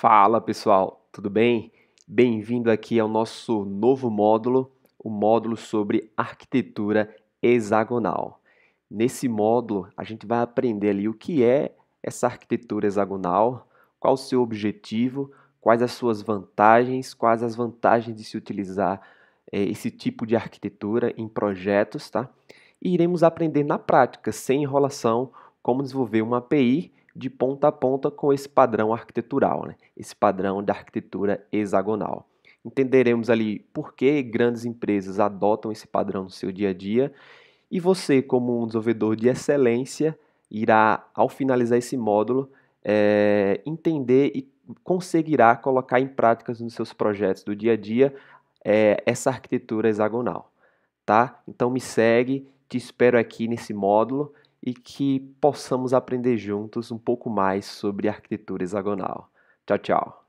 Fala pessoal, tudo bem? Bem-vindo aqui ao nosso novo módulo, o módulo sobre arquitetura hexagonal. Nesse módulo, a gente vai aprender ali o que é essa arquitetura hexagonal, qual o seu objetivo, quais as suas vantagens, quais as vantagens de se utilizar esse tipo de arquitetura em projetos, tá? E iremos aprender na prática, sem enrolação, como desenvolver uma API de ponta a ponta com esse padrão arquitetural, né? Esse padrão da arquitetura hexagonal. Entenderemos ali por que grandes empresas adotam esse padrão no seu dia a dia e você, como um desenvolvedor de excelência, irá, ao finalizar esse módulo, entender e conseguirá colocar em práticas nos seus projetos do dia a dia essa arquitetura hexagonal, tá? Então me segue, te espero aqui nesse módulo e que possamos aprender juntos um pouco mais sobre arquitetura hexagonal. Tchau, tchau.